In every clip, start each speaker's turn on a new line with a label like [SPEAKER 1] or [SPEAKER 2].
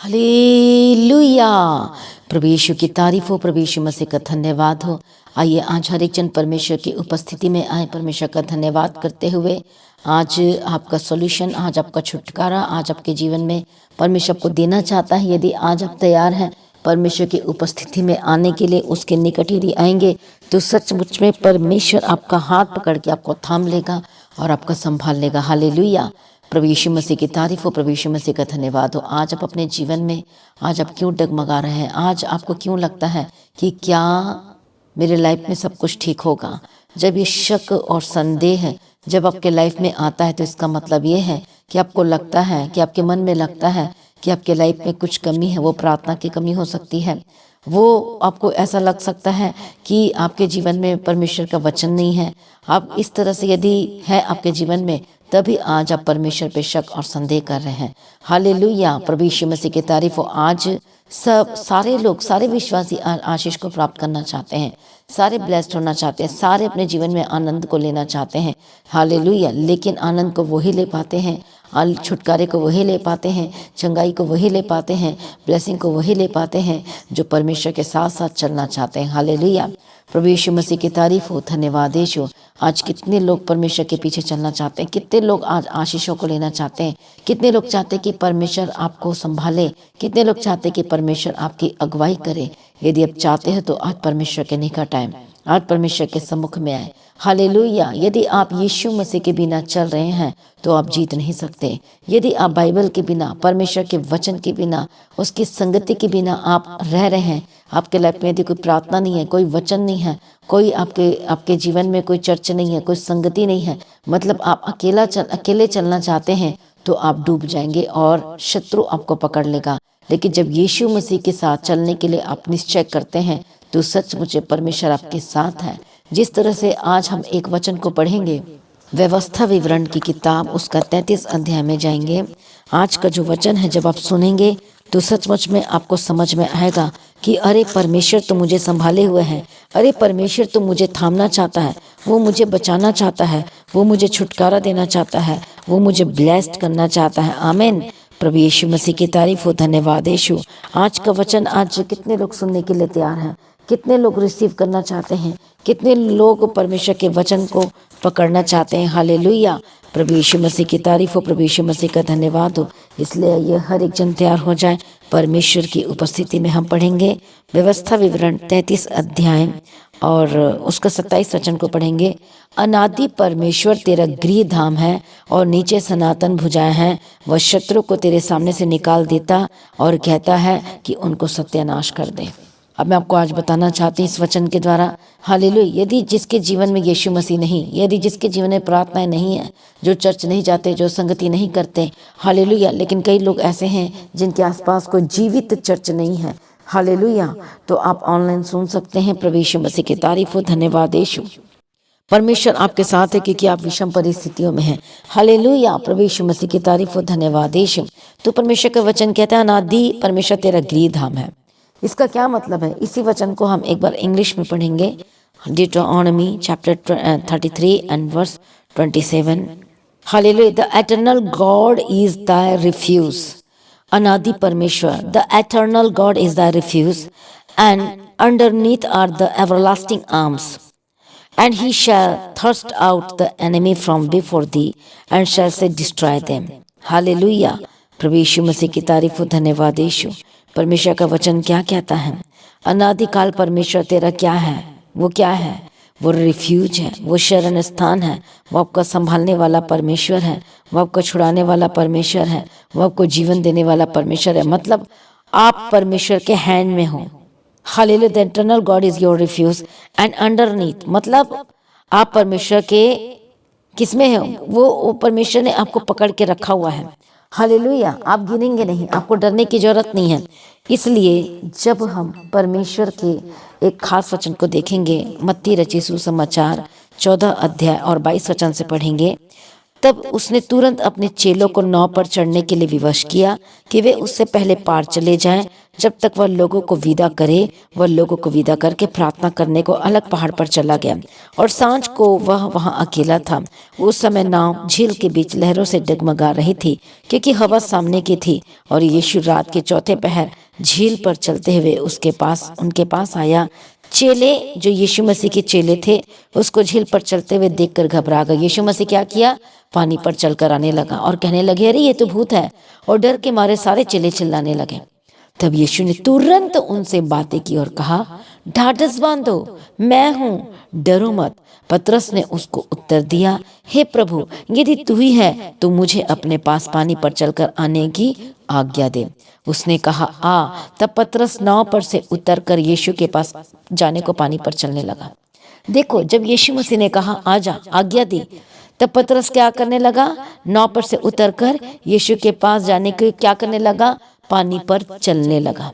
[SPEAKER 1] Hallelujah. प्रभु यीशु की तारीफ हो, प्रभु यीशु मसीह का धन्यवाद हो। आइए आज हर एक जन परमेश्वर की उपस्थिति में आए, परमेश्वर का धन्यवाद करते हुए। आज आपका सॉल्यूशन, आज आपका छुटकारा, आज आपके जीवन में परमेश्वर को देना चाहता है। यदि आज आप तैयार हैं परमेश्वर की उपस्थिति में आने के लिए, उसके निकट यदि आएंगे तो सचमुच में परमेश्वर आपका हाथ पकड़ के आपको थाम लेगा और आपका संभाल लेगा। हालेलुया। प्रभु यीशु मसीह की तारीफ हो, प्रभु यीशु मसीह का धन्यवाद हो। आज आप अपने जीवन में, आज आप क्यों डगमगा रहे हैं? आज आपको क्यों लगता है कि क्या मेरे लाइफ में सब कुछ ठीक होगा? जब ये शक और संदेह जब आपके लाइफ में आता है तो इसका मतलब ये है कि आपको लगता है, कि आपके मन में लगता है कि आपके लाइफ में कुछ कमी है। वो प्रार्थना की कमी हो सकती है। वो आपको ऐसा लग सकता है कि आपके जीवन में परमेश्वर का वचन नहीं है। आप इस तरह से यदि है आपके जीवन में, तभी आज आप परमेश्वर पे शक और संदेह कर रहे हैं। हालेलुया। प्रभु यीशु मसीह की तारीफ हो। आज सारे लोग, सारे विश्वासी आशीष को प्राप्त करना चाहते हैं, सारे ब्लेस्ड होना चाहते हैं, सारे अपने जीवन में आनंद को लेना चाहते हैं। हालेलुया। लेकिन आनंद को वही ले पाते हैं, छुटकारे को वही ले पाते हैं, चंगाई को वही ले पाते हैं, ब्लेसिंग को वही ले पाते हैं जो परमेश्वर के साथ साथ चलना चाहते हैं। हालेलुया। प्रभु यीशु मसीह की तारीफ हो, धन्यवाद यीशु। आज कितने लोग परमेश्वर के पीछे चलना चाहते हैं, कितने लोग आज आशीषों को लेना चाहते हैं, कितने लोग चाहते हैं कि परमेश्वर आपको संभाले, कितने लोग चाहते हैं कि परमेश्वर आपकी अगुवाई करे। यदि आप चाहते हैं तो आज परमेश्वर के निकट आए, आज परमेश्वर के सम्मुख में आए। हालेलुया। यदि आप यीशु मसीह के बिना चल रहे हैं तो आप जीत नहीं सकते। यदि आप बाइबल के बिना, परमेश्वर के वचन के बिना, उसकी संगति के बिना आप रह रहे हैं, आपके लाइफ में यदि कोई प्रार्थना नहीं है, कोई वचन नहीं है, कोई आपके जीवन में कोई चर्च नहीं है, कोई संगति नहीं है, मतलब आप अकेले चलना चाहते हैं, तो आप डूब जाएंगे और शत्रु आपको पकड़ लेगा। लेकिन जब यीशु मसीह के साथ चलने के लिए आप निश्चय करते हैं तो सचमुच परमेश्वर आपके साथ है। जिस तरह से आज हम एक वचन को पढ़ेंगे, व्यवस्था विवरण की किताब उसका 33 अध्याय में जाएंगे। आज का जो वचन है जब आप सुनेंगे तो सचमुच में आपको समझ में आएगा कि अरे परमेश्वर तो मुझे संभाले हुए हैं, अरे परमेश्वर तो मुझे थामना चाहता है, वो मुझे बचाना चाहता है, वो मुझे छुटकारा देना चाहता है, वो मुझे ब्लेस्ड करना चाहता है। आमीन। प्रभु यीशु मसीह की तारीफ हो, धन्यवाद यीशु। आज का वचन आज कितने लोग सुनने के लिए तैयार हैं? कितने लोग रिसीव करना चाहते हैं? कितने लोग परमेश्वर के वचन को पकड़ना चाहते हैं? हालेलुया। प्रभु यीशु मसीह की तारीफ हो, प्रभु यीशु मसीह का धन्यवाद हो। इसलिए ये हर एक जन तैयार हो जाए। परमेश्वर की उपस्थिति में हम पढ़ेंगे व्यवस्था विवरण 33 अध्याय और उसका 27 वचन को पढ़ेंगे। अनादि परमेश्वर तेरा गृह धाम है और नीचे सनातन भुजाएं हैं। वह शत्रु को तेरे सामने से निकाल देता और कहता है कि उनको सत्यानाश कर दे। अब मैं आपको आज बताना चाहती हूँ इस वचन के द्वारा, हालेलुया, यदि जिसके जीवन में यीशु मसीह नहीं, यदि जिसके जीवन में प्रार्थनाएं नहीं है, जो चर्च नहीं जाते, जो संगति नहीं करते, हालेलुया, लेकिन कई लोग ऐसे हैं जिनके आसपास कोई जीवित चर्च नहीं है, हालेलुया, तो आप ऑनलाइन सुन सकते हैं। प्रभु यीशु मसीह की तारीफ हो, धन्यवाद यीशु। परमेश्वर आपके साथ है क्योंकि आप विषम परिस्थितियों में हैं। हालेलुया। प्रभु यीशु मसीह की तारीफ हो, धन्यवाद यीशु। तो परमेश्वर का वचन कहता है अनादि परमेश्वर तेरा गृह धाम है। इसका क्या मतलब है? इसी वचन को हम एक बार इंग्लिश में पढ़ेंगे। Deuteronomy chapter 33 and verse 27. Hallelujah. The eternal God is thy refuge. अनादि परमेश्वर, the eternal God is thy refuge, and underneath are the everlasting arms. And he shall thrust out the enemy from before thee, and shall say, destroy them. Hallelujah. प्रभु यीशु मसीह की तारीफ हो, धन्यवाद यीशु। परमेश्वर का वचन क्या कहता है? अनादिकाल परमेश्वर तेरा क्या है? वो क्या है? वो रिफ्यूज है, वो शरण स्थान है, वो आपका संभालने वाला परमेश्वर है, वो आपको छुड़ाने वाला परमेश्वर है, वो आपको जीवन देने वाला परमेश्वर है। मतलब आप परमेश्वर के हैंड में हो। Hallelujah. The eternal God is your refuge and underneath, मतलब आप परमेश्वर के किसमें है? वो परमेश्वर ने आपको पकड़ के रखा हुआ है। हालेलुया। आप गिनेंगे नहीं, आपको डरने की जरूरत नहीं है। इसलिए जब हम परमेश्वर के एक खास वचन को देखेंगे, मत्ती रचित सुसमाचार 14 अध्याय और 22 वचन से पढ़ेंगे, तब उसने तुरंत अपने चेलों को नाव पर चढ़ने के लिए विवश किया कि वे उससे पहले पार चले जाएं, जब तक वह लोगों को विदा करे। वह लोगों को विदा करके प्रार्थना करने को अलग पहाड़ पर चला गया और सांझ को वह वहां अकेला था। उस समय नाव झील के बीच लहरों से डगमगा रही थी, क्योंकि हवा सामने की थी। और यीशु रात के चौथे पहर झील पर चलते हुए उनके पास आया। चेले, जो यीशु मसीह के चेले थे, उसको झील पर चलते हुए देखकर घबरा गए। यीशु मसीह क्या किया? पानी पर चलकर आने लगा और कहने लगे, अरे ये तो भूत है। और डर के मारे सारे चेले चिल्लाने लगे। तब यीशु ने तुरंत उनसे बातें की और कहा, ढाढ़स बांधो, मैं हूँ, डरो मत। पतरस ने उसको उत्तर दिया, हे प्रभु, यदि तू ही है तो मुझे अपने पास पानी पर चलकर आने की आज्ञा दे। उसने कहा, आ। तब पतरस नाव पर से उतरकर यीशु के पास जाने को पानी पर चलने लगा। देखो, जब यीशु मसीह ने कहा, आजा, आज्ञा दी, तब पतरस क्या करने लगा? नाव पर से उतरकर यीशु के पास जाने के क्या करने लगा? पानी पर चलने लगा।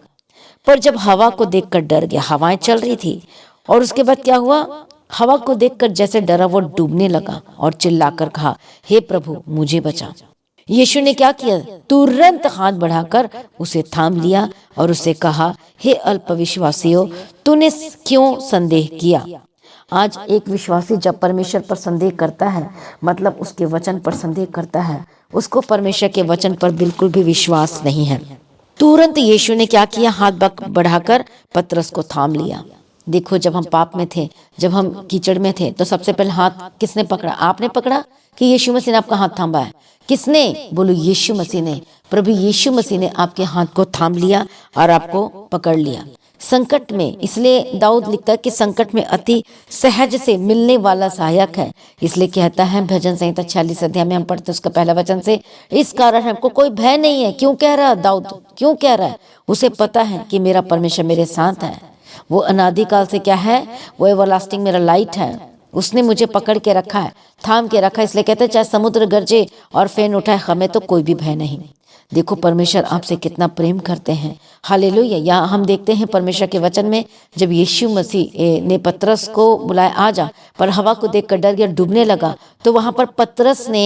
[SPEAKER 1] पर जब हवा को देखकर डर गया, हवाएं चल रही थी, और उसके बाद क्या हुआ? हवा को देखकर जैसे डरा, वो डूबने लगा और चिल्लाकर कहा, हे प्रभु, मुझे बचा। यीशु ने क्या किया? तुरंत हाथ बढ़ाकर उसे थाम लिया और उसे कहा, हे अल्पविश्वासियों, तूने क्यों संदेह किया? आज एक विश्वासी जब परमेश्वर पर संदेह करता है, मतलब उसके वचन पर संदेह करता है, उसको परमेश्वर के वचन पर बिल्कुल भी विश्वास नहीं है। तुरंत यीशु ने क्या किया? हाथ बढ़ाकर पतरस को थाम लिया। देखो, जब हम पाप में थे, जब हम कीचड़ में थे, तो सबसे पहले हाथ किसने पकड़ा? आपने पकड़ा कि यीशु मसीह ने आपका हाथ थामा है? किसने? बोलो, यीशु मसीह ने। प्रभु यीशु मसीह ने आपके हाथ को थाम लिया और आपको पकड़ लिया। संकट में, इसलिए दाऊद लिखता है कि संकट में अति सहज से मिलने वाला सहायक है। इसलिए कहता है भजन संहिता 46 अध्याय में हम पढ़ते उसका पहला वचन से, इस कारण हमको कोई भय नहीं है। क्यों कह रहा है दाऊद? क्यों कह रहा है? उसे पता है कि मेरा परमेश्वर मेरे साथ है। वो अनादिकाल से क्या है? वो एवरलास्टिंग मेरा लाइट है। उसने मुझे पकड़ के रखा है, थाम के रखा है। इसलिए कहते हैं चाहे समुद्र गरजे और फेन उठाए, हमें तो कोई भी भय नहीं। देखो परमेश्वर आपसे कितना प्रेम करते हैं। हालेलुया। यहाँ हम देखते हैं परमेश्वर के वचन में, जब यीशु मसीह ने पतरस को बुलाया, आ जा, पर हवा को देखकर डर गया, डूबने लगा, तो वहां पर पतरस ने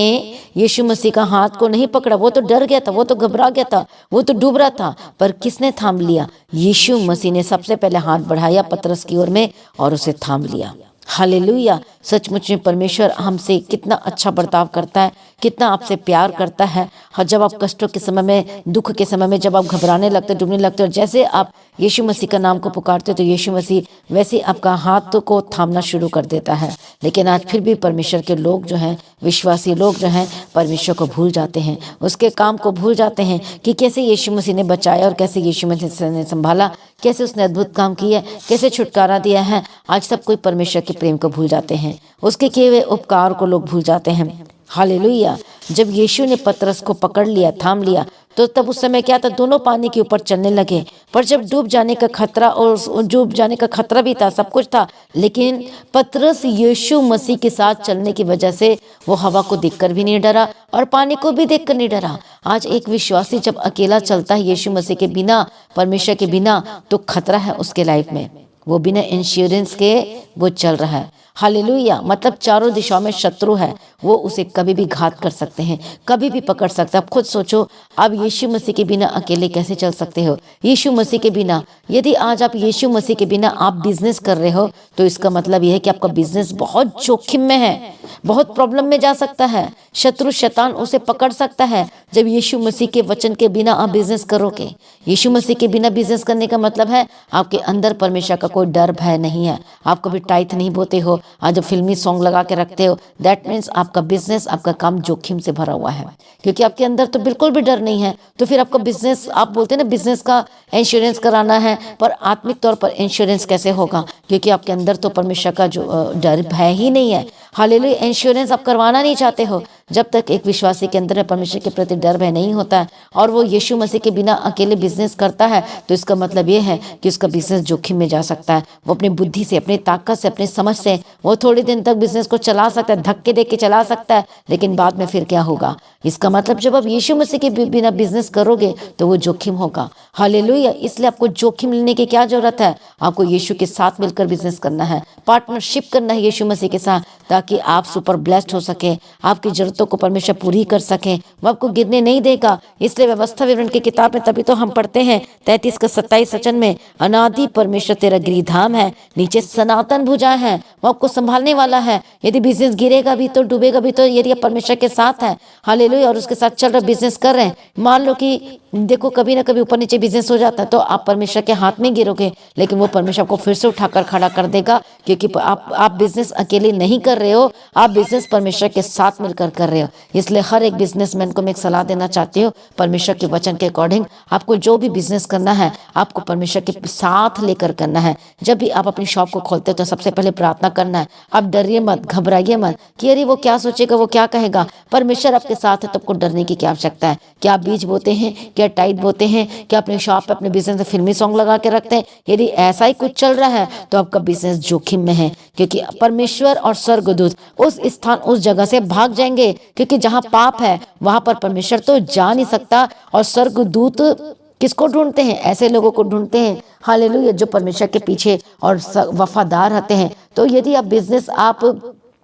[SPEAKER 1] यीशु मसीह का हाथ को नहीं पकड़ा। वो तो डर गया था, वो तो घबरा गया था, वो तो डूब रहा था। पर किसने थाम लिया? यीशु मसीह ने सबसे पहले हाथ बढ़ाया पतरस की ओर में और उसे थाम लिया। हालेलुया। सचमुच में परमेश्वर हमसे कितना अच्छा बर्ताव करता है, कितना आपसे प्यार करता है। और जब आप कष्टों के समय में, दुख के समय में, जब आप घबराने लगते, डूबने लगते, और जैसे आप यीशु मसीह का नाम को पुकारते, तो यीशु मसीह वैसे आपका हाथ को थामना शुरू कर देता है। लेकिन आज फिर भी परमेश्वर के लोग जो हैं, विश्वासी लोग जो हैं, परमेश्वर को भूल जाते हैं, उसके काम को भूल जाते हैं कि कैसे यीशु मसीह ने बचाया और कैसे यीशु मसीह ने संभाला, कैसे उसने अद्भुत काम किया, कैसे छुटकारा दिया है। आज सब कोई परमेश्वर के प्रेम को भूल जाते हैं, उसके किए हुए उपकार को लोग भूल जाते हैं। हालेलुया। जब यीशु ने पतरस को पकड़ लिया, थाम लिया, तो तब उस समय क्या था? दोनों पानी के ऊपर चलने लगे। पर जब डूब जाने का खतरा, और डूब जाने का खतरा भी था, सब कुछ था, लेकिन पतरस यीशु मसीह के साथ चलने की वजह से वो हवा को देखकर भी नहीं डरा और पानी को भी देखकर नहीं डरा। आज एक विश्वासी जब अकेला चलता है यीशु मसीह के बिना, परमेश्वर के बिना, तो खतरा है उसके लाइफ में। वो बिना इंश्योरेंस के वो चल रहा है। हालेलुया। मतलब चारों दिशाओं में शत्रु है, वो उसे कभी भी घात कर सकते हैं, कभी भी पकड़ सकते हैं। आप खुद सोचो, आप यीशु मसीह के बिना अकेले कैसे चल सकते हो? यीशु मसीह के बिना, यदि आज आप यीशु मसीह के बिना आप बिजनेस कर रहे हो, तो इसका मतलब यह है कि आपका बिजनेस बहुत जोखिम में है, बहुत प्रॉब्लम में जा सकता है। शत्रु शैतान उसे पकड़ सकता है। जब यीशु मसीह के वचन के बिना आप बिजनेस करोगे, यीशु मसीह के बिना बिजनेस करने का मतलब है आपके अंदर परमेश्वर का कोई डर भय नहीं है। आप कभी टाइट नहीं बोते हो, आज जब फिल्मी सॉन्ग लगा के रखते हो, दैट मीन्स आपका बिजनेस, आपका काम जोखिम से भरा हुआ है, क्योंकि आपके अंदर तो बिल्कुल भी डर नहीं है। तो फिर आपका बिजनेस, आप बोलते हैं ना बिजनेस का इंश्योरेंस कराना है, पर आत्मिक तौर पर इंश्योरेंस कैसे होगा? क्योंकि आपके अंदर तो परमेश्वर का जो डर भय ही नहीं है। हालेलुया। इंश्योरेंस आप करवाना नहीं चाहते हो जब तक एक विश्वासी के अंदर परमेश्वर के प्रति डर भय नहीं होता है, और वो यीशु मसीह के बिना अकेले बिजनेस करता है, तो इसका मतलब ये है कि उसका बिजनेस जोखिम में जा सकता है। वो अपनी बुद्धि से, अपनी ताकत से, अपनी समझ से वो थोड़ी दिन तक बिजनेस को चला सकता है, धक्के दे के चला सकता है, लेकिन बाद में फिर क्या होगा? इसका मतलब जब आप यीशु मसीह के बिना बिजनेस करोगे तो वो जोखिम होगा। हालेलुया। इसलिए आपको जोखिम लेने की क्या जरूरत है? आपको यीशु के साथ मिलकर बिजनेस करना है, पार्टनरशिप करना है यीशु मसीह के साथ, ताकि आप सुपर ब्लेस्ड हो सके, आपकी जरूरतों शर्तों को परमेश्वर पूरी कर सके, वो आपको गिरने नहीं देगा। इसलिए व्यवस्था विवरण की किताब में तभी तो हम पढ़ते हैं 33 का 27 वचन में, अनादि परमेश्वर तेरा गिरिधाम है, नीचे सनातन भुजा है, वो आपको संभालने वाला है। यदि बिजनेस गिरेगा भी तो डूबेगा भी तो यदि आप परमेश्वर के साथ है, हालेलुया, और उसके साथ चल रहे बिजनेस कर रहे हैं, मान लो कि देखो कभी ना कभी ऊपर नीचे बिजनेस हो जाता है तो आप परमेश्वर के हाथ में गिरोगे, लेकिन वो परमेश्वर आपको फिर से उठाकर खड़ा कर देगा, क्योंकि आप बिजनेस अकेले नहीं कर रहे हो, आप बिजनेस परमेश्वर के साथ मिलकर कर रहे हो। इसलिए हर एक बिजनेसमैन को मैं एक सलाह देना चाहती हूँ, परमेश्वर के वचन के अकॉर्डिंग आपको जो भी बिजनेस करना है आपको परमेश्वर के साथ लेकर करना है। जब भी आप अपनी शॉप को खोलते हो तो सबसे पहले प्रार्थना करना है। आप डरिए मत, घबराइए मत कि अरे वो क्या सोचेगा, वो क्या कहेगा। परमेश्वर आपके साथ है तो आपको डरने की क्या आवश्यकता है। क्या आप बीज बोते हैं, क्या टाइट बोते हैं, क्या अपने शॉप पे अपने बिजनेस में फिल्मी सॉन्ग लगा के रखते हैं? यदि ऐसा ही कुछ चल रहा है तो आपका बिजनेस जोखिम में है, क्योंकि परमेश्वर और स्वर्गदूत उस स्थान उस जगह से भाग जाएंगे, क्योंकि जहां पाप है वहां पर परमेश्वर तो जा नहीं सकता। और स्वर्गदूत किसको ढूंढते हैं? ऐसे लोगों को ढूंढते हैं, हालेलुया, जो परमेश्वर के पीछे और वफादार रहते हैं। तो यदि आप बिजनेस आप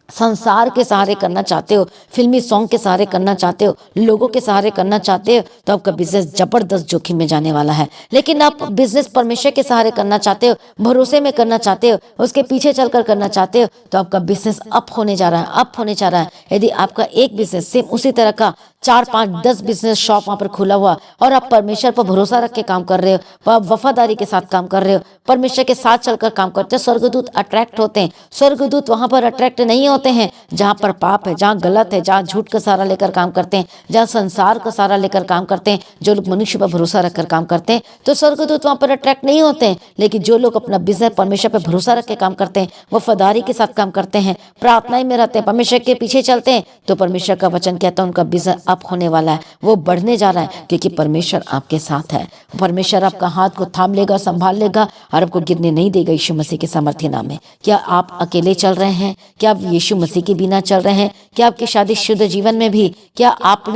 [SPEAKER 1] संसार के सहारे करना चाहते हो, फिल्मी सॉन्ग के सहारे करना चाहते हो, लोगों के सहारे करना चाहते हो, तो आपका बिजनेस जबरदस्त जोखिम में जाने वाला है। लेकिन आप बिजनेस परमेश्वर के सहारे करना चाहते हो, भरोसे में करना चाहते हो, उसके पीछे चलकर करना चाहते हो, तो आपका बिजनेस अप होने जा रहा है, अप होने जा रहा है। यदि आपका एक बिजनेस सेम उसी तरह का 4, 5, 10 बिजनेस शॉप वहां पर खुला हुआ और आप परमेश्वर पर भरोसा रख के काम कर रहे हो, आप वफादारी के साथ काम कर रहे हो, परमेश्वर के साथ चलकर काम करते हो, स्वर्गदूत अट्रैक्ट होते हैं। स्वर्गदूत वहां पर अट्रैक्ट नहीं होते हैं जहां पर पाप है, जहां गलत है, जहां झूठ का सहारा लेकर काम करते हैं, जहां संसार का सहारा लेकर काम करते हैं, जो लोग मनुष्य पर भरोसा रखकर काम करते हैं, तो स्वर्गदूत वहां पर अट्रैक्ट नहीं होते हैं। लेकिन जो लोग अपना बिजनेस परमेश्वर पर भरोसा रख के काम करते हैं, वफादारी के साथ काम करते हैं, प्रार्थना में रहते हैं, परमेश्वर के पीछे चलते हैं, तो परमेश्वर का वचन कहता है उनका बिजनेस अप होने वाला है, वो बढ़ने जा रहा है, क्योंकि परमेश्वर आपके साथ है। परमेश्वर आपका हाथ को थाम लेगा, संभाल लेगा और आपको गिरने नहीं देगा यीशु मसीह के सामर्थ्य नाम में। क्या आप अकेले चल रहे हैं? क्या आप यीशु मसीह के बिना चल रहे हैं? क्या आपके शादीशुदा जीवन में भी क्या आपका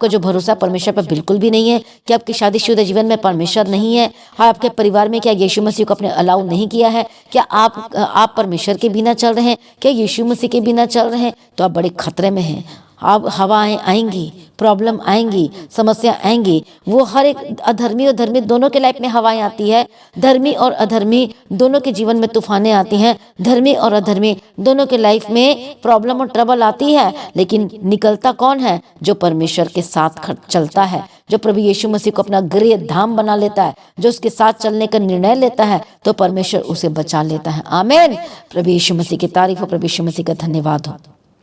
[SPEAKER 1] जो भरोसा परमेश्वर पर बिल्कुल भी नहीं है? क्या आपके शादीशुदा जीवन में परमेश्वर नहीं है? आपके परिवार में क्या यीशु मसीह को अपने अलाउ नहीं किया है? क्या आप परमेश्वर के बिना चल रहे हैं? क्या यीशु मसीह के बिना चल रहे हैं? तो आप बड़े खतरे में हैं। अब हवाएं आएंगी, प्रॉब्लम आएंगी, समस्या आएंगी। वो हर एक अधर्मी और धर्मी दोनों के लाइफ में हवाएं आती है, धर्मी और अधर्मी दोनों के जीवन में तूफानें आती हैं, धर्मी और अधर्मी दोनों के लाइफ में प्रॉब्लम और ट्रबल आती है। लेकिन निकलता कौन है? जो परमेश्वर के साथ चलता है, जो प्रभु यीशु मसीह को अपना गृह धाम बना लेता है, जो उसके साथ चलने का निर्णय लेता है, तो परमेश्वर उसे बचा लेता है। आमीन। प्रभु यीशु मसीह की तारीफ हो, प्रभु यीशु मसीह का धन्यवाद हो।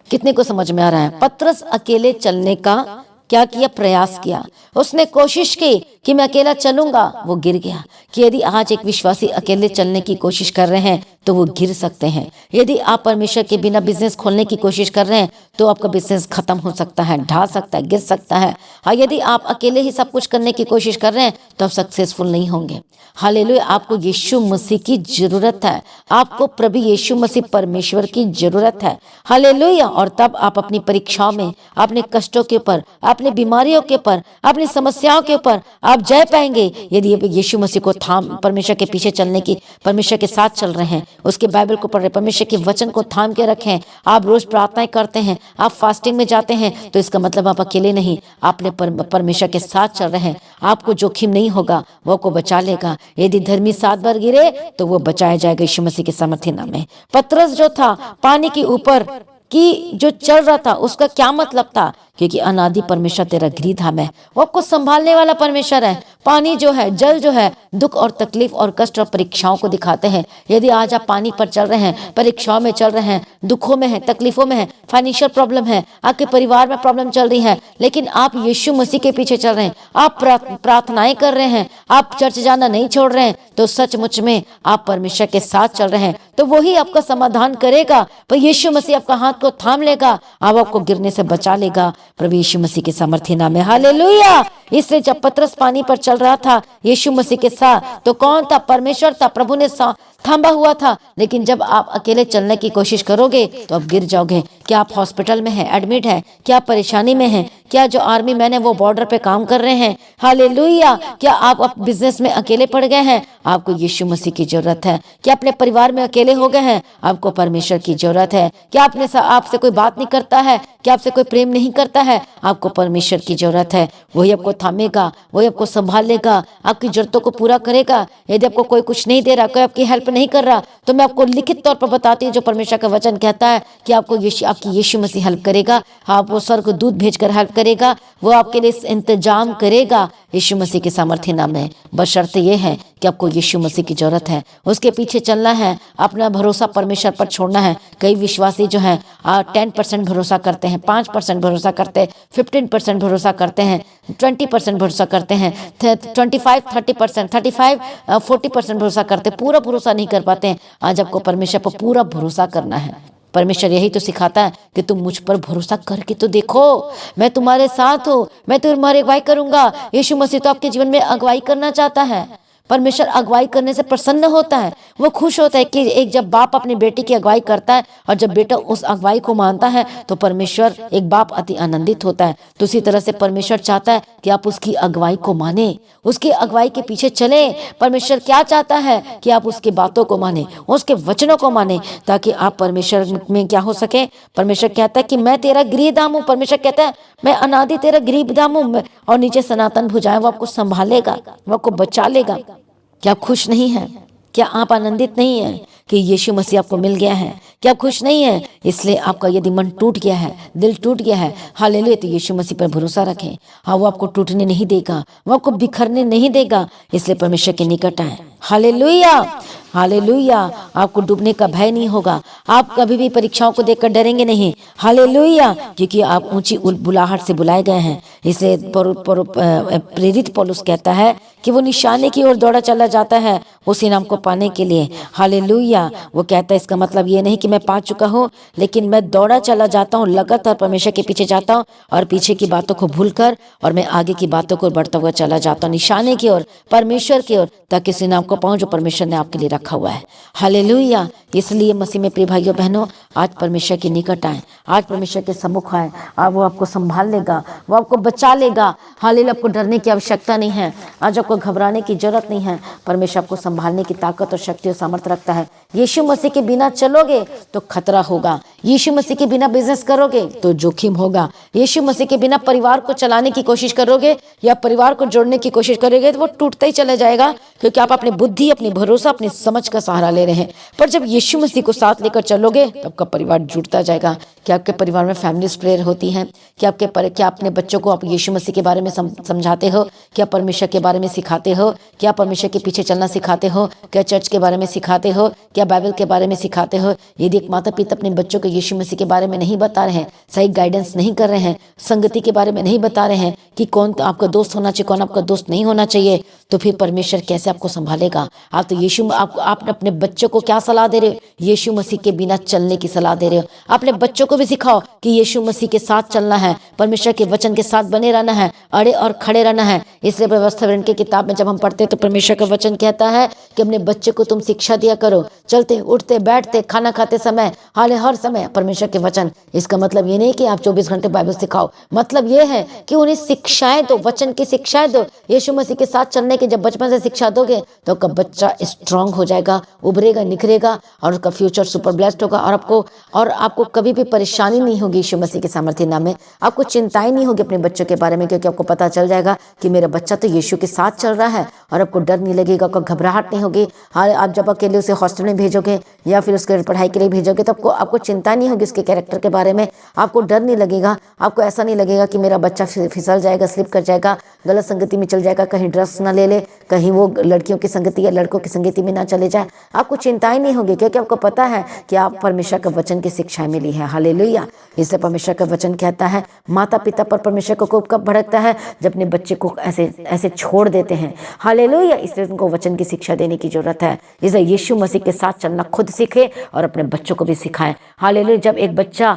[SPEAKER 1] कितने को समझ में आ रहा है? पतरस अकेले चलने का क्या किया? प्रयास किया। उसने कोशिश की कि मैं अकेला चलूंगा, वो गिर गया। कि यदि आज एक विश्वासी अकेले चलने की कोशिश कर रहे हैं तो वो गिर सकते हैं। यदि आप परमेश्वर के बिना बिजनेस खोलने की कोशिश कर रहे हैं तो आपका बिजनेस खत्म हो सकता है, ढह सकता है, गिर सकता है। हाँ, यदि आप अकेले ही सब कुछ करने की कोशिश कर रहे हैं तो आप सक्सेसफुल नहीं होंगे। हालेलुया। आपको यीशु मसीह की जरूरत है, आपको प्रभु यीशु मसीह परमेश्वर की जरूरत है। हालेलुया। और तब आप अपनी परीक्षाओं में, अपने कष्टों के ऊपर, अपनी बीमारियों के ऊपर, अपनी समस्याओं के ऊपर आप जय पाएंगे। यदि आप यीशु मसीह को थाम, परमेश्वर के पीछे चलने की, परमेश्वर के साथ चल रहे हैं, उसके बाइबल को पढ़ रहे, परमेश्वर के वचन को थाम के रखें, आप रोज प्रार्थनाएं करते हैं, आप फास्टिंग में जाते हैं, तो इसका मतलब आप अकेले नहीं, आपने परमेश्वर के साथ चल रहे हैं। आपको जोखिम नहीं होगा, वो को बचा लेगा। यदि धर्मी 7 बार गिरे तो वो बचाया जाएगा यीशु मसीह के सामर्थ्य नाम में। पतरस जो था पानी के ऊपर कि जो चल रहा था, उसका क्या मतलब था? क्योंकि अनादि परमेश्वर तेरा गृहधाम है, वो आपको संभालने वाला परमेश्वर है। पानी जो है, जल जो है, दुख और तकलीफ और कष्ट और परीक्षाओं को दिखाते हैं। यदि आज आप पानी पर चल रहे हैं, परीक्षाओं में चल रहे हैं, दुखों में हैं, तकलीफों में हैं, फाइनेंशियल प्रॉब्लम है, आपके परिवार में प्रॉब्लम चल रही है, लेकिन आप यीशु मसीह के पीछे चल रहे हैं, आप प्रार्थनाएं कर रहे हैं, आप चर्च जाना नहीं छोड़ रहे हैं, तो सचमुच में आप परमेश्वर के साथ चल रहे हैं, तो वही आपका समाधान करेगा। पर यीशु मसीह आपका हाथ को थाम लेगा, आपको गिरने से बचा लेगा प्रभु यीशु मसीह के सामर्थ्य नाम में। हालेलुया। इसलिए जब पतरस पानी पर चल रहा था यीशु मसीह के साथ, तो कौन था? परमेश्वर था। प्रभु ने थामा हुआ था, लेकिन जब आप अकेले चलने की कोशिश करोगे तो आप गिर जाओगे। क्या आप हॉस्पिटल में हैं, एडमिट हैं, क्या आप परेशानी में हैं, क्या जो आर्मी मैन है वो बॉर्डर पे काम कर रहे हैं, हालेलुया, क्या आप बिजनेस में अकेले पड़ गए हैं, आपको यीशु मसीह की जरूरत है। क्या अपने परिवार में अकेले हो गए हैं, आपको परमेश्वर की जरूरत है। क्या आपसे कोई बात नहीं करता है, क्या आपसे कोई प्रेम नहीं करता है, आपको परमेश्वर की जरूरत है। वही आपको थामेगा, वही आपको संभालेगा, आपकी जरूरतों को पूरा करेगा। यदि आपको कोई कुछ नहीं दे रहा, कोई आपकी हेल्प नहीं कर रहा, तो मैं आपको लिखित तौर पर बताती हूँ, जो परमेश्वर का वचन कहता है कि आपको आपकी यीशु मसीह हेल्प करेगा। आप वो स्वर्ग दूत भेजकर हेल्प करेगा, वो आपके लिए इंतजाम करेगा यीशु मसीह के सामर्थ्य नाम में। बशर्ते ये है कि आपको यीशु मसीह की जरूरत है, उसके पीछे चलना है, अपना भरोसा परमेश्वर पर छोड़ना है। कई विश्वासी जो हैं 10% भरोसा करते हैं, 5% भरोसा करते हैं, 15% भरोसा करते हैं, 20% भरोसा करते हैं, 25-30%, 35-40% भरोसा करते हैं, पूरा भरोसा नहीं कर पाते हैं। आज आपको परमेश्वर पर पूरा भरोसा करना है। परमेश्वर यही तो सिखाता है कि तुम मुझ पर भरोसा करके तो देखो, मैं तुम्हारे साथ हूँ, मैं तुम्हारी अगुवाई करूंगा। यीशु मसीह तो आपके जीवन में अगुवाई करना चाहता है। परमेश्वर अगुवाई करने से प्रसन्न होता है, वो खुश होता है कि एक जब बाप अपनी बेटी की अगुवाई करता है और जब बेटा उस अगुवाई को मानता है तो परमेश्वर एक बाप अति आनंदित होता है। तो उसी तरह से परमेश्वर चाहता है कि आप उसकी अगुवाई को माने, उसकी अगुवाई के पीछे चले। परमेश्वर क्या चाहता है कि आप उसकी बातों को माने, उसके वचनों को माने, ताकि आप परमेश्वर में क्या हो सके। परमेश्वर कहता है कि मैं तेरा गृहधाम हूँ, परमेश्वर कहता है मैं अनादि तेरा गृहधाम हूँ, और नीचे सनातन भुजाएं, वो आपको संभालेगा, वो आपको बचा लेगा। क्या आप खुश नहीं हैं? क्या आप आनंदित नहीं हैं कि यीशु मसीह आपको मिल गया है? क्या आप खुश नहीं हैं? इसलिए आपका यदि मन टूट गया है, दिल टूट गया है, हालेलुया, तो यीशु मसीह पर भरोसा रखें। हाँ, वो आपको टूटने नहीं देगा, वो आपको बिखरने नहीं देगा। इसलिए परमेश्वर के निकट आए। Hallelujah, hallelujah. आपको डूबने का भय नहीं होगा, आप कभी भी परीक्षाओं को देखकर डरेंगे नहीं। हालेलुया, क्योंकि आप ऊंची बुलाहट से बुलाए गए हैं। इसलिए प्रेरित पौलुस कहता है कि वो निशाने की ओर दौड़ा चला जाता है उस इनाम को पाने के लिए। हालेलुया। वो कहता है इसका मतलब ये नहीं कि मैं पा चुका हूँ, लेकिन मैं दौड़ा चला जाता हूँ, लगातार परमेश्वर के पीछे जाता हूँ और पीछे की बातों को भूलकर और मैं आगे की बातों को बढ़ता हुआ चला जाता हूँ, निशाने की ओर, परमेश्वर की ओर, ताकि इस इनाम को पाऊं जो परमेश्वर ने आपके लिए रखा हुआ है। हालेलुया। इसलिए मसीह में प्रिय भाइयों बहनों, आज परमेश्वर के निकट आए, आज परमेश्वर के सम्मुख आए, और वो आपको संभाल लेगा, वो आपको बचा लेगा। हालेलुया। आपको डरने की आवश्यकता नहीं है, आज आपको घबराने की जरूरत नहीं है। परमेश्वर आपको संभालने की ताकत और शक्ति और सामर्थ्य रखता है। यीशु मसीह के बिना चलोगे तो खतरा होगा, यीशु मसीह के बिना बिजनेस करोगे तो जोखिम होगा, यीशु मसीह के बिना परिवार को चलाने की कोशिश करोगे या परिवार को जोड़ने की कोशिश करोगे तो वो टूटता ही चला जाएगा, क्योंकि आप अपनी बुद्धि, अपनी भरोसा, अपनी समझ का सहारा ले रहे हैं। पर जब यीशु मसीह को साथ लेकर चलोगे तो आपका परिवार जुड़ता जाएगा। क्या आपके परिवार में फैमिली प्रेयर होती है? क्या अपने बच्चों को आप यीशु मसीह के बारे में समझाते हो? क्या परमेश्वर के बारे में सिखाते हो? क्या परमेश्वर के पीछे चलना सिखाते हो? क्या चर्च के बारे में सिखाते हो? क्या बाइबल के बारे में सिखाते हो? यदि एक माता पिता अपने बच्चों को यीशु मसीह के बारे में नहीं बता रहे हैं, सही गाइडेंस नहीं कर रहे हैं, संगति के बारे में नहीं बता रहे हैं कि कौन आपका दोस्त होना चाहिए, कौन आपका दोस्त नहीं होना चाहिए, तो फिर परमेश्वर कैसे आपको संभालेगा? आप तो आप अपने बच्चों को क्या सलाह दे रहे हो? यीशु मसीह के बिना चलने की सलाह दे रहे हो। अपने बच्चों को भी सिखाओ कि यीशु मसीह के साथ चलना है, परमेश्वर के वचन के साथ बने रहना है, अड़े और खड़े रहना है। इसलिए व्यवस्था विवरण की किताब में जब हम पढ़ते हैं तो परमेश्वर का वचन कहता है कि अपने बच्चे को तुम शिक्षा दिया करो, चलते उठते बैठते खाना खाते समय, हर समय परमेश्वर के वचन। इसका मतलब ये नहीं कि आप 24 घंटे बाइबल सिखाओ, मतलब ये है कि उन्हें शिक्षाएं दो, वचन की शिक्षाएं दो। यीशु मसीह के साथ चलने की जब बचपन से शिक्षा दोगे तो आपका बच्चा स्ट्रांग हो जाएगा, उभरेगा, निखरेगा और उसका फ्यूचर सुपर ब्लेस्ड होगा। और आपको कभी भी परेशानी नहीं होगी यीशु मसीह के सामर्थ्य नाम में। आपको चिंताएं नहीं होगी अपने बच्चों के बारे में, क्योंकि आपको पता चल जाएगा कि मेरा बच्चा तो यीशु के साथ चल रहा है। और आपको डर नहीं लगेगा, आपको घबराहट नहीं होगी। आप जब अकेले उसे हॉस्टल में भेजोगे या फिर उसके पढ़ाई के लिए भेजोगे तो आपको चिंता नहीं होगी उसके कैरेक्टर के बारे में। आपको डर नहीं लगेगा, आपको ऐसा नहीं लगेगा कि मेरा बच्चा फिसल जाएगा, स्लिप कर जाएगा, गलत संगति में चल जाएगा, कहीं ड्रग्स ना ले ले, कहीं वो लड़कियों की संगति या लड़कों की संगति में ना चले जाए। आपको चिंताएं नहीं होगी, क्योंकि आपको पता है कि आप परमेश्वर के वचन की शिक्षाएं मिली है। हालेलुया। इसलिए परमेश्वर का वचन कहता है माता पिता पर परमेश्वर को कोप कब भड़कता है? जब अपने बच्चे को ऐसे छोड़ देते हैं। हालेलुया। इसलिए उनको वचन की शिक्षा देने की जरूरत है। इसलिए यीशु मसीह के साथ चलना खुद सीखे और अपने बच्चों को भी सिखाएं। हालेलुया। जब एक बच्चा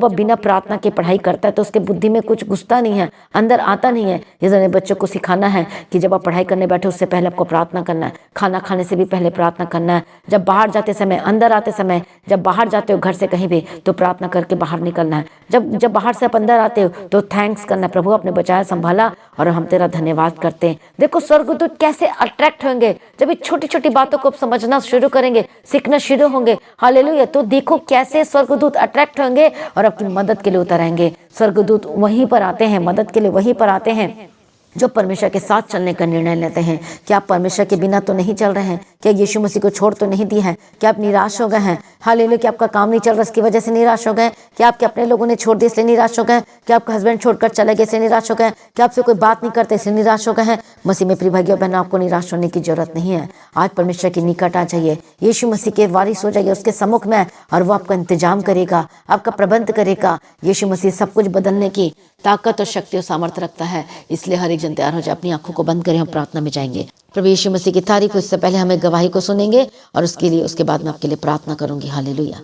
[SPEAKER 1] बिना प्रार्थना के पढ़ाई करता है तो उसके बुद्धि में कुछ घुसता नहीं है, अंदर आता नहीं है। इसलिए बच्चों को सिखाना है कि जब आप पढ़ाई करने बैठे उससे पहले आपको प्रार्थना करना है। खाना खाने से भी पहले प्रार्थना करना है, जब बाहर जाते समय, अंदर आते समय, जब बाहर जाते हो घर से कहीं भी तो प्रार्थना करके बाहर निकलना है। जब बाहर से आप अंदर आते हो तो थैंक्स करना है, प्रभु आपने बचाया संभाला और हम तेरा धन्यवाद करते हैं। देखो स्वर्गदूत कैसे अट्रैक्ट होंगे जब ये छोटी छोटी बातों को समझना शुरू करेंगे, सीखना शुरू होंगे। हालेलुया। तो देखो कैसे स्वर्गदूत अट्रैक्ट होंगे और आपकी मदद के लिए उतर आएंगे। स्वर्गदूत वहीं पर आते हैं, मदद के लिए वहीं पर आते हैं जो परमेश्वर के साथ चलने का निर्णय लेते हैं। क्या आप परमेश्वर के बिना तो नहीं चल रहे हैं? क्या यीशु मसीह को छोड़ तो नहीं दिए हैं? क्या आप निराश हो गए हैं? हालेलुया। क्या आपका काम नहीं चल रहा इसकी वजह से निराश हो गए? क्या आपके अपने लोगों ने छोड़ दिया इसलिए निराश हो गए? क्या आपका हस्बैंड छोड़कर चले गए इसलिए निराश हो गए? क्या आपसे कोई बात नहीं करते इसलिए निराश हो गए हैं? मसीह में प्रिय भाइयों बहनों, आपको निराश होने की जरूरत नहीं है। आज परमेश्वर के निकट आ जाइए, यीशु मसीह के वारिस हो जाइए उसके सम्मुख में, और वो आपका इंतजाम करेगा, आपका प्रबंध करेगा। यीशु मसीह सब कुछ बदलने की ताकत और शक्ति और सामर्थ्य रखता है। इसलिए हर एक जन तैयार हो जाए, अपनी आंखों को बंद करें, हम प्रार्थना में जाएंगे। प्रभु यीशु मसीह की तारीफ। उससे पहले हमें गवाही को सुनेंगे और उसके बाद मैं आपके लिए प्रार्थना करूंगी। हालेलुया।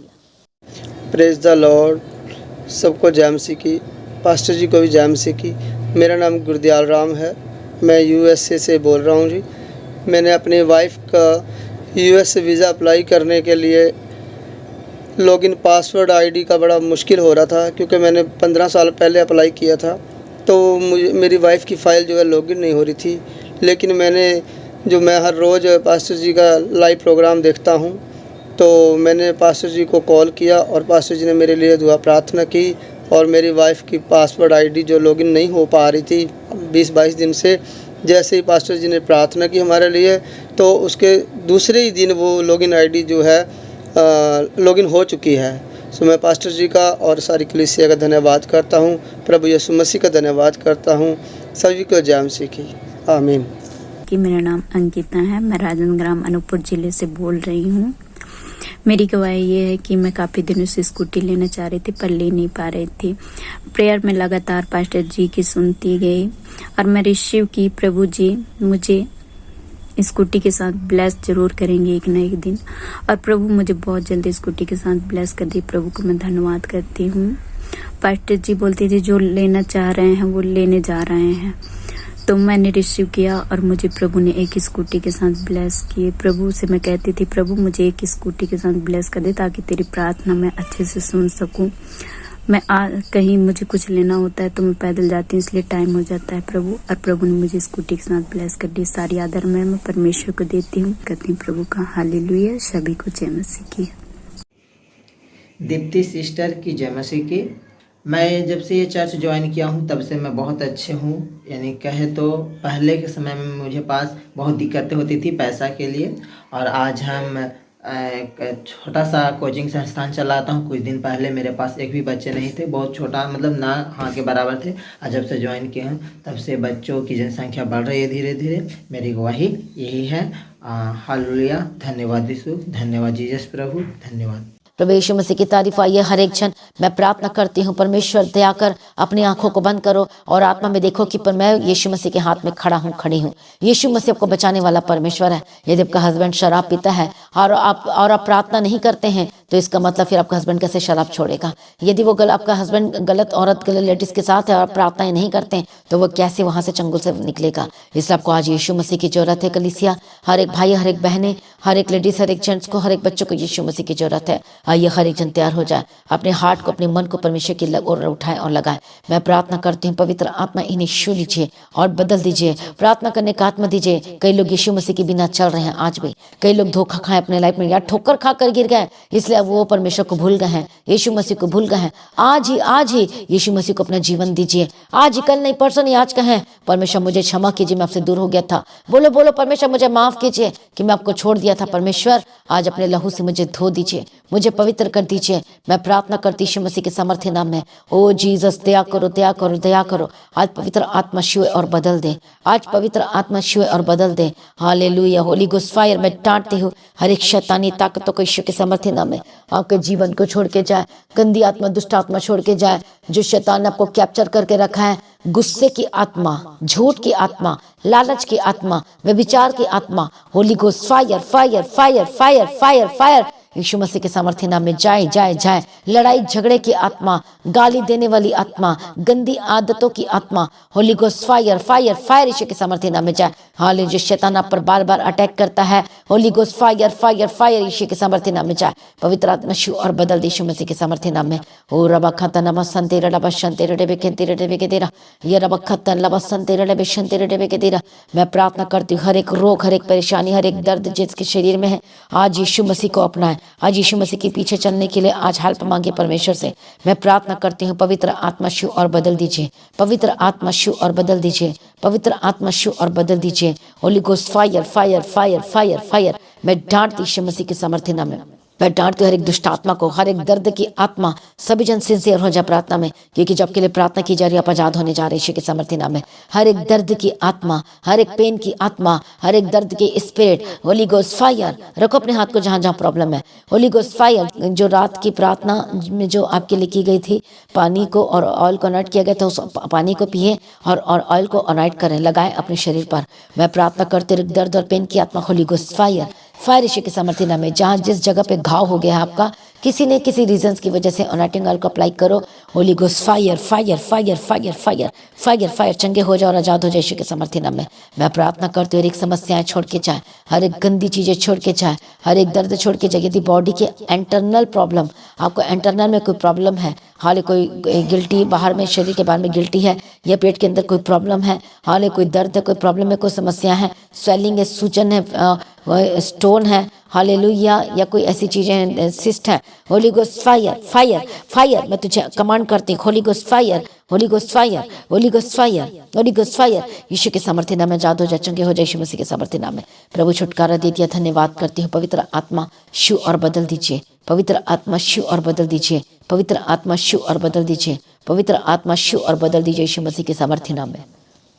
[SPEAKER 2] Praise the Lord. सबको जय मसीह की, पास्टर जी को भी जय मसीह की। मेरा नाम गुरदयाल राम है, मैं यूएसए से बोल रहा हूँ जी। मैंने अपनी वाइफ का यूएस वीज़ा अप्लाई करने के लिए लॉगिन पासवर्ड आईडी का बड़ा मुश्किल हो रहा था, क्योंकि मैंने 15 साल पहले अप्लाई किया था। तो मेरी वाइफ की फ़ाइल जो है लॉगिन नहीं हो रही थी। लेकिन मैं हर रोज़ पास्टर जी का लाइव प्रोग्राम देखता हूँ, तो मैंने पास्टर जी को कॉल किया और पास्टर जी ने मेरे लिए दुआ प्रार्थना की, और मेरी वाइफ की पासवर्ड आईडी जो लॉगिन नहीं हो पा रही थी 20-22 दिन से, जैसे ही पास्टर जी ने प्रार्थना की हमारे लिए, तो उसके दूसरे ही दिन वो लॉगिन आईडी जो है लॉगिन हो चुकी है। सो मैं पास्टर जी का और सारी कलीसिया का धन्यवाद करता हूँ, प्रभु यीशु मसीह का धन्यवाद करता हूँ। सभी को जय मसीह की, आमीन।
[SPEAKER 3] कि मेरा नाम अंकिता है, मैं राजनग्राम अनूपपुर ज़िले से बोल रही हूँ। मेरी गवाही ये है कि मैं काफ़ी दिनों से स्कूटी लेना चाह रही थी पर ले नहीं पा रही थी। प्रेयर में लगातार पास्टर जी की सुनती गई और मैं रिसीव की। प्रभु जी मुझे स्कूटी के साथ ब्लेस जरूर करेंगे एक ना एक दिन, और प्रभु मुझे बहुत जल्दी स्कूटी के साथ ब्लेस कर दी। प्रभु को मैं धन्यवाद करती हूँ। पास्टर जी बोलती थी जो लेना चाह रहे हैं वो लेने जा रहे हैं, तो मैंने रिसीव किया और मुझे प्रभु ने एक स्कूटी के साथ ब्लेस किए। प्रभु से मैं कहती थी प्रभु मुझे एक स्कूटी के साथ ब्लेस कर दे ताकि तेरी प्रार्थना मैं अच्छे से सुन सकूं। मैं कहीं मुझे कुछ लेना होता है तो मैं पैदल जाती हूँ, इसलिए टाइम हो जाता है प्रभु, और प्रभु ने मुझे स्कूटी के साथ ब्लेस कर दी। सारी आदर मैं परमेश्वर को देती हूँ, करती हूँ प्रभु का। हालेलुया। सभी को जय मसीह की।
[SPEAKER 4] दीप्ति सिस्टर की जय मसीह की। मैं जब से ये चर्च ज्वाइन किया हूँ तब से मैं बहुत अच्छे हूँ। यानी कहे तो पहले के समय में मुझे पास बहुत दिक्कतें होती थी पैसा के लिए, और आज हम एक छोटा सा कोचिंग संस्थान चलाता हूँ। कुछ दिन पहले मेरे पास एक भी बच्चे नहीं थे, बहुत छोटा, मतलब ना हाँ के बराबर थे। और जब से ज्वाइन किए हैं तब से बच्चों की जनसंख्या बढ़ रही है धीरे धीरे। मेरी गवाही यही है। हालेलुया। धन्यवाद यीशु, धन्यवाद जीसस प्रभु, धन्यवाद।
[SPEAKER 1] प्रभु यीशु मसीह की तारीफ। आइए हर एक क्षण मैं प्रार्थना करती हूँ, परमेश्वर दया कर अपनी आंखों को बंद करो और आत्मा में देखो कि पर मैं यीशु मसीह के हाथ में खड़ी हूँ। यीशु मसीह आपको बचाने वाला परमेश्वर है। यदि आपका हस्बैंड शराब पीता है और आप प्रार्थना नहीं करते हैं तो इसका मतलब फिर आपका हस्बैंड कैसे शराब छोड़ेगा? यदि वो आपका हस्बैंड गलत औरत गलत लेडीज के साथ है और प्रार्थनाएं नहीं करते हैं तो वो कैसे वहां से चंगुल से निकलेगा? इसलिए आपको आज यीशु मसीह की जरूरत है। कलीसिया, हर एक भाई, हर एक बहने, हर एक लेडीज, हर एक जेंट्स को, हर एक बच्चों को यीशु मसीह की जरूरत है। आइए हर एक जन तैयार हो जाए, अपने हार्ट को, अपने मन को परमेश्वर की ओर उठाए और लगाए। मैं प्रार्थना करती हूँ, पवित्र आत्मा इन्हें छू लीजिए और बदल दीजिए। प्रार्थना करने का आत्मा दीजिए। कई लोग यीशु मसीह के बिना चल रहे हैं आज भी। कई लोग धोखा खाए अपने लाइफ में या ठोकर खा कर गिर गए, इसलिए वो परमेश्वर को भूल गए हैं, यीशु मसीह को भूल गए हैं। आज ही यीशु मसीह को अपना जीवन दीजिए। आज ही, कल नहीं, परसों नहीं, आज कहें परमेश्वर मुझे क्षमा कीजिए, मैं आपसे दूर हो गया था। बोलो परमेश्वर मुझे माफ कीजिए कि मैं आपको छोड़ दिया था। परमेश्वर आज अपने लहू से मुझे धो दीजिए, मुझे पवित्र कर दीजिए। मैं प्रार्थना करती यीशु मसीह के सामर्थ्य नाम में। ओ जीसस, दया करो, दया करो, दया करो। आज पवित्र आत्मा छुए और बदल दे। आज पवित्र आत्मा छुए और बदल दे। हालेलुया। होली गोस्ट फायर मैं डांटती हूँ हर एक शैतानी ताकतों को यीशु के सामर्थ्य नाम में। आपके जीवन को छोड़ के जाए, गंदी आत्मा, दुष्ट आत्मा छोड़ के जाए। जो शैतान ने आपको कैप्चर करके रखा है, गुस्से की आत्मा, झूठ की आत्मा, लालच की आत्मा, व्यभिचार की आत्मा, holy ghost fire fire fire fire fire fire यीशु मसीह के सामर्थ्य नाम में जाए जाए जाए। लड़ाई झगड़े की आत्मा, गाली देने वाली आत्मा, गंदी आदतों की आत्मा, holy ghost fire fire fire यीशु के सामर्थ्य नाम में जाए। हालेलुया, जो शैतान आप पर बार बार अटैक करता है, holy ghost fire fire fire यीशु के सामर्थ्य नाम में जाए। पवित्र आत्मा छू और बदल दे यीशु मसीह के सामर्थ्य नाम में। ओ रबा खता नमा संते रबा शंते रबे केंते रबे के तेरा, ये रबा खता लबा संते रबे शंते रबे के तेरा। मैं प्रार्थना करती हूँ हर एक रोग, हर एक परेशानी, हर एक दर्द जिसके शरीर में है, आज यीशु मसीह को अपनाएं। आज यीशु मसीह के पीछे चलने के लिए आज हेल्प मांगे परमेश्वर से। मैं प्रार्थना करती हूँ पवित्र आत्मा छू और बदल दीजिए, पवित्र आत्मा छू और बदल दीजिए, पवित्र आत्मा छू और बदल दीजिए। Holi ghost fire fire fire fire fire. मैं डांटती यीशु मसीह के सामर्थ्य नाम में, मैं डांटती हूँ हर एक दुष्ट आत्मा को, हर एक दर्द की आत्मा। सभी जन सिंसियर हो जाए प्रार्थना में, क्योंकि जब के लिए प्रार्थना की जा रही है आप आजाद होने जा रहे यीशु के सामर्थ्य नाम में। हर एक दर्द की आत्मा, हर एक पेन की आत्मा, हर एक दर्द की स्पिरिट, होली गोस्ट फायर। रखो अपने हाथ को जहाँ जहाँ प्रॉब्लम है, होली गोस्ट फायर। जो रात की प्रार्थना में जो आपके लिए की गई थी, पानी को और ऑयल को अनॉइंट किया गया था, उस पानी को पिए और ऑयल को अनॉइंट करें, लगाएं अपने शरीर पर। मैं प्रार्थना करते दर्द और पेन की आत्मा, होली गोस्ट फायर फायर यीशु के सामर्थ्य नाम में। जहाँ जिस जगह पे घाव हो गया है आपका, किसी ने किसी रीजंस की वजह से अनॉइंटिंग ऑयल को अप्लाई करो, holy ghost fire fire fire fire fire fire fire. चंगे हो जाओ और आजाद हो जाए यीशु के सामर्थ्य नाम में। मैं प्रार्थना करती हूँ हर एक समस्याएं छोड़ के जाए, हर एक गंदी चीजें छोड़ के जाए, हर एक दर्द छोड़ के जाए। यदि बॉडी के इंटरनल प्रॉब्लम, आपको इंटरनल में कोई प्रॉब्लम है, हाल कोई गिल्टी बाहर में, शरीर के बाहर में गिल्टी है, या पेट के अंदर कोई प्रॉब्लम है, हाल कोई दर्द है, कोई प्रॉब्लम है, कोई समस्या है, स्वेलिंग है, सूजन है, स्टोन है, हालेलुया, या कोई ऐसी चीजें हैं, सिस्ट है, holy ghost fire fire fire. मैं तुझे कमांड करती हूँ, holy ghost fire, holy ghost fire, holy ghost fire, holy ghost fire. यीशु के सामर्थ्य नाम में आजाद हो जाए, चंगे हो जाए यीशु मसीह के सामर्थ्य नाम में। प्रभु छुटकारा दे दिया, धन्यवाद करती हूँ। पवित्र आत्मा छू और बदल दीजिए, पवित्र आत्मा छू और बदल दीजिए, पवित्र आत्मा छू और बदल दीजिए, पवित्र आत्मा छू और बदल दीजिए यीशु मसीह के सामर्थ्य नाम में।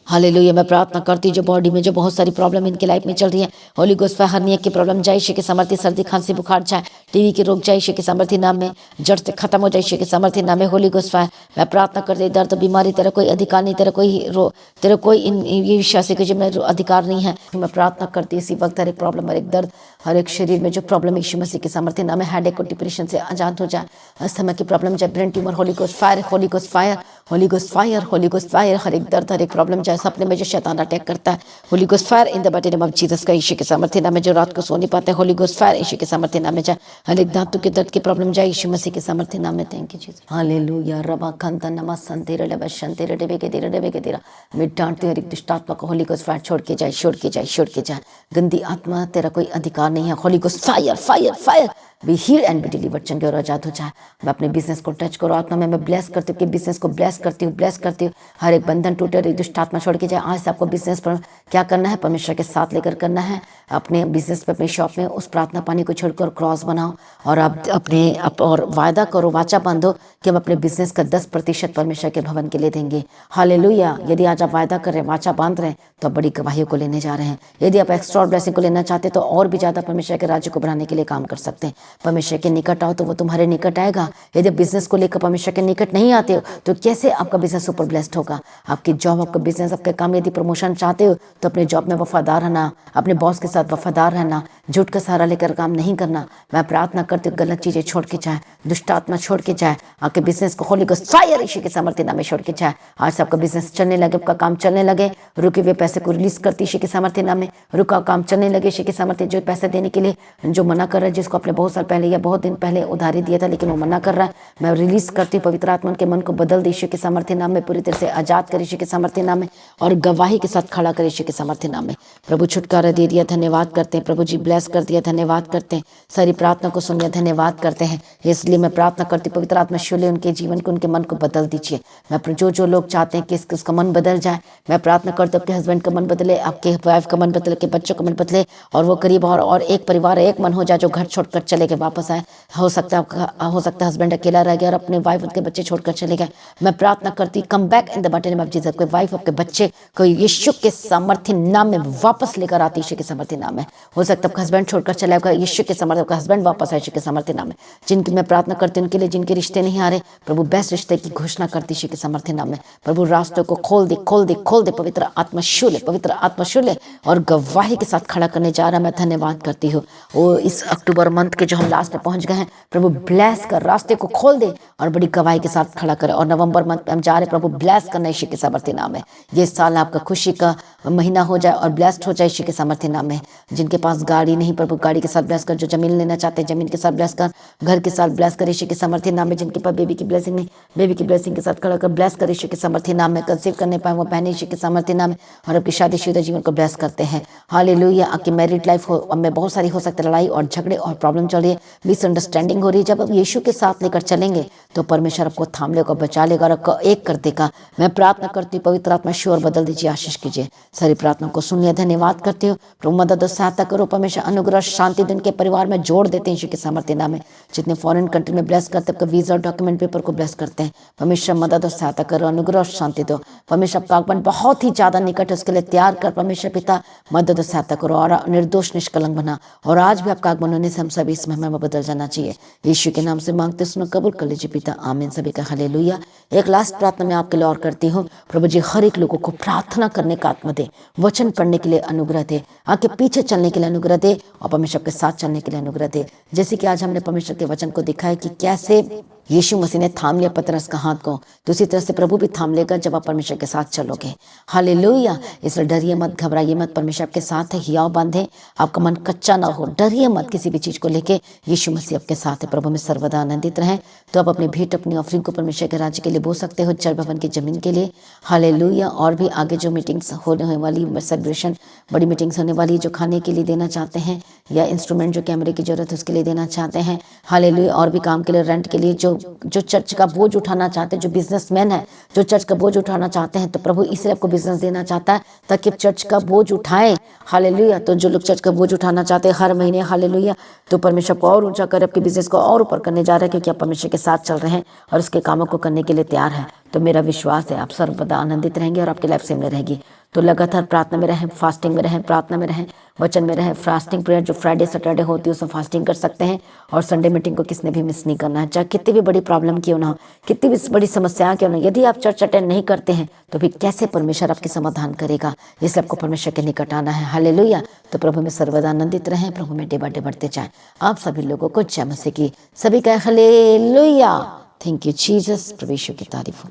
[SPEAKER 1] हालेलुया। मैं प्रार्थना करती हूँ जो बॉडी में जो बहुत सारी प्रॉब्लम इनकी लाइफ में चल रही है, होली गोस्ट फायर, हर्निया की प्रॉब्लम जाए यीशु के सामर्थ्य, सर्दी खांसी बुखार जाए, टीवी के रोग जाए यीशु के सामर्थ्य नाम में, जड़ से खत्म हो जाए यीशु के सामर्थ्य नाम में। Holi ghost fire. मैं प्रार्थना करती, दर्द बीमारी तेरा कोई अधिकार नहीं, तेरा कोई ये विश्वास है कि जो मेरा अधिकार नहीं है। मैं प्रार्थना करती इसी वक्त हर एक प्रॉब्लम, हर एक दर्द, हर एक शरीर में जो प्रॉब्लम यीशु मसीह के सामर्थ्य नाम में, हेडेक और डिप्रेशन से आजाद हो जाए, अस्थमा की प्रॉब्लम जाए, brain tumour, holy ghost fire, holy ghost fire, holy ghost fire, holy ghost fire. हर एक दर्द, हर एक प्रॉब्लम जाए, सपने में जो शैतान अटैक करता है, holy ghost fire in the mighty name of Jesus का, यीशु के सामर्थ्य नाम में। जो रात को सो नहीं पाते, होली गोस्ट फायर यीशु के सामर्थ्य नाम में जाए। हर एक दांतों के दर्द की प्रॉब्लम जाए यीशु मसीह के सामर्थ्य नाम में। Thank you Jesus. हालेलुया। रबा खंता नमः संते रबा शंते रबे के तेरा। मैं डांटती हूं हर एक दुष्ट आत्मा को, होली गोस्ट फायर छोड़ के जाए, छोड़ के जाए, छोड़ के जाए। गंदी आत्मा, तेरा कोई अधिकार नहीं है, holy ghost fire fire fire. Be healed and be delivered, चंगे और आजाद हो जाए। मैं अपने बिजनेस को टच करो आत्मा में, मैं ब्लेस करती हूँ कि बिजनेस को ब्लेस करती हूँ, ब्लेस करती हूँ। हर एक बंधन टूटे, हर एक दुष्ट आत्मा छोड़ के जाए। आज से आपको बिजनेस पर क्या करना है, परमेश्वर के साथ लेकर करना है। अपने बिजनेस पे, अपने शॉप में उस प्रार्थना पानी को छोड़कर क्रॉस बनाओ और आप और वायदा करो, वाचा बांधो कि हम अपने बिजनेस का 10% परमेश्वर के भवन के लिए देंगे। हालेलुया। यदि आज आप वायदा कर रहे हैं, वाचा बांध रहे हैं, तो बड़ी गवाहियों को लेने जा रहे हैं। यदि आप एक्स्ट्रा ब्लेसिंग को लेना चाहते हैं तो और भी ज्यादा परमेश्वर के राज्य को बढ़ाने के लिए काम कर सकते हैं। परमेश्वर के निकट आओ तो वो तुम्हारे निकट आएगा। यदि बिजनेस को लेकर परमेश्वर के निकट नहीं आते हो तो कैसे आपका बिजनेस सुपर ब्लेस्ड होगा। आपकी जॉब, आपका बिजनेस, आपका काम, यदि प्रमोशन चाहते हो तो अपने जॉब में वफादार रहना, अपने बॉस के साथ वफादार रहना, झूठ का सहारा लेकर काम नहीं करना। मैं प्रार्थना करती हूँ गलत चीजें छोड़ के जाए, दुष्ट आत्मा छोड़ के जाए, आपके बिजनेस को होली गोस्ट फायर यीशु के सामर्थ्य नाम में छोड़ के जाए। आज से आपका बिजनेस चलने लगे, आपका काम चलने लगे। रुके हुए पैसे को रिलीज करती यीशु के सामर्थ्य नाम में। रुका काम चलने लगे यीशु के सामर्थ्य। जो पैसे देने के लिए जो मना कर रहा है, जिसको आपने बहुत साल पहले या बहुत दिन पहले उधारी दिया था लेकिन वो मना कर रहा है, मैं रिलीज करती हूँ। पवित्र आत्मा के मन को बदल दे यीशु के सामर्थ्य नाम में, पूरी तरह से आजाद कर यीशु के सामर्थ्य नाम में, और गवाही के साथ खड़ा कर यीशु के सामर्थ्य नाम में। प्रभु छुटकारा दे दिया, धन्यवाद करते हैं। प्रभु जी ब्लेस कर दिया, धन्यवाद करते हैं। सारी प्रार्थना को सुनिए, धन्यवाद करते हैं। इसलिए मैं प्रार्थना करती हूँ पवित्र आत्मा शुले उनके जीवन को, उनके मन को बदल दीजिए। मैं जो लोग चाहते हैं कि इसका मन बदल जाए, मैं प्रार्थना करती हूँ आपके हस्बैंड का मन बदले, आपके वाइफ का मन बदले, के बच्चों का मन बदले, और वो करीब और एक परिवार, एक मन हो जाए जो घर छोड़कर चले गए वापस आए। हो सकता है हस्बैंड अकेला रह गया और अपने वाइफ, उनके बच्चे छोड़कर चले गए। मैं प्रार्थना करती come back in the mighty name of Jesus. कोई वाइफ, आपके बच्चे कोई यीशु के सामर्थ्य नाम में वापस लेकर आती, यीशु के सामर्थ्य नाम में। हो सकता है हस्बैंड छोड़कर चला गया, यीशु के समर्थ आपका हस्बैंड वापस आए यीशु के समर्थी नाम में। जिनकी मैं प्रार्थना करती हूँ उनके लिए जिनके रिश्ते नहीं आ रहे, प्रभु बेस्ट रिश्ते की घोषणा करती यीशु के समर्थी नाम में। प्रभु रास्तों को खोल दे, खोल दे, खोल दे। पवित्र आत्मा शूल्य, पवित्र आत्मा शूल्य और गवाही के साथ खड़ा करने जा रहा। मैं धन्यवाद करती हूँ। वो इस अक्टूबर मंथ के जो हम लास्ट में पहुंच गए हैं, प्रभु ब्लेस कर, रास्ते को खोल दे और बड़ी गवाही के साथ खड़ा करे। और नवंबर मंथ में हम जा रहे, प्रभु ब्लेस करना यीशु के समर्थी नाम में। ये साल आपका खुशी का महीना हो जाए और ब्लेस्ड हो जाए यीशु के समर्थी नाम में। जिनके पास गाड़ी नहीं, प्रभु गाड़ी के साथ ब्लेस कर। जो जमीन लेना चाहते हैं जमीन के साथ ब्लेस कर, घर के साथ ब्लेस कर यीशु के समर्थी नाम में। जिनके पास बेबी की ब्लेसिंग नहीं, बेबी की ब्लेसिंग के साथ खड़ा कर ब्लेस कर यीशु के समर्थी नाम में। कंसीव करने पाए वो बहने यीशु के समर्थी नाम में और आपकी शादीशुदा जीवन को ब्लेस करते हैं। हालेलुया। आपकी मैरिड लाइफ हो, अब में बहुत सारी हो सकती है लड़ाई और झगड़े और प्रॉब्लम चल रही है, मिसअंडरस्टैंडिंग हो रही है। जब आप यीशु के साथ लेकर चलेंगे तो परमेश्वर आपको थाम लेगा, बचा लेगा और आपको एक कर देगा। मैं प्रार्थना करती हूँ पवित्र आत्मा शोर बदल दीजिए, आशीष कीजिए। सारी प्रार्थना को सुनिए, धन्यवाद करती हूँ। प्रभु मदद और सहायता करो, परमेश्वर अनुग्रह शांति दिन के परिवार में जोड़ देते हैं यीशु के सामर्थ्य नाम में। जितने फॉरेन कंट्री में ब्लेस करते हैं, वीजा और डॉक्यूमेंट पेपर को ब्लेस करते हैं। परमेश्वर मदद और सहायता करो, अनुग्रह और शांति दो। परमेश्वर आपका आगमन बहुत ही ज्यादा निकट है, उसके लिए तैयार कर परमेश्वर पिता। मदद और सहायता करो और निर्दोष निष्कलंक बना। और आज भी आपका आगमन होने से हम सभी इस महिमा में बदल जाना चाहिए। यीशु के नाम से मांगते सुनो, कबूल कर लीजिए पिता, आमीन। सभी का हालेलुया। एक लास्ट प्रार्थना मैं आपके लिए और करती हूँ। प्रभु जी हर एक लोगों को प्रार्थना करने का आत्मा दे, वचन पढ़ने के लिए अनुग्रह दे, आगे पीछे चलने के लिए अनुग्रह दे और परमेश्वर के साथ चलने के लिए अनुग्रह दे। जैसे कि आज हमने परमेश्वर के वचन को दिखाया कि कैसे यीशु मसीह ने थाम लिया पतरस का हाथ को, तो उसी तरह से प्रभु भी थाम लेगा जब आप परमेश्वर के साथ चलोगे। हालेलुया। इसलिए डरिए मत, घबराइए मत, परमेश्वर आपके साथ है। हियाव बांधे, आपका मन कच्चा ना हो, डरिए मत किसी भी चीज को लेके। यीशु मसीह आपके साथ है। प्रभु में सर्वदा आनंदित रहें। तो आप अपनी भेंट, अपनी ऑफरिंग को परमेश्वर के राज्य के लिए बो सकते हो, चर भवन की जमीन के लिए। हालेलुया। और भी आगे जो मीटिंग्स होने वाली, सेलिब्रेशन बड़ी मीटिंग्स होने वाली, जो खाने के लिए देना चाहते हैं या इंस्ट्रूमेंट जो कैमरे की जरूरत है उसके लिए देना चाहते हैं। हालेलुया। और भी काम के लिए, रेंट के लिए, जो चर्च का बोझ उठाना चाहते हैं, जो बिजनेसमैन है जो चर्च का बोझ उठाना चाहते हैं, तो प्रभु इसलिए आपको बिजनेस देना चाहता है ताकि आप चर्च का बोझ उठाएं। हालेलुया। तो जो लोग चर्च का बोझ उठाना चाहते हैं हर महीने, हालेलुया, तो परमेश्वर को और ऊंचा कर आपके बिजनेस को और ऊपर करने जा रहे हैं, क्योंकि आप परमेश्वर के साथ चल रहे हैं और उसके कामों को करने के लिए तैयार है। तो मेरा विश्वास है आप सर्वदा आनंदित रहेंगे और आपकी लाइफ से में रहेगी। तो लगातार प्रार्थना में रहें, फास्टिंग में रहें, प्रार्थना में रहें, वचन में रहें। फास्टिंग प्रेयर जो फ्राइडे सैटरडे होती है उसमें फास्टिंग कर सकते हैं। और संडे मीटिंग को किसने भी मिस नहीं करना है, चाहे कितनी भी बड़ी प्रॉब्लम क्यों ना हो, कितनी भी बड़ी समस्या क्यों ना। यदि आप चर्च अटेंड नहीं करते हैं तो फिर कैसे परमेश्वर आपकी समाधान करेगा। इसलिए आपको परमेश्वर के निकट आना है। हालेलुया। तो प्रभु में सर्वदा आनंदित रहें, प्रभु में डे बाय डे बढ़ते जाएं। आप सभी लोगों को जय मसीह की। सभी का हालेलुया। Thank you Jesus. प्रभु यीशु की तारीफ हो।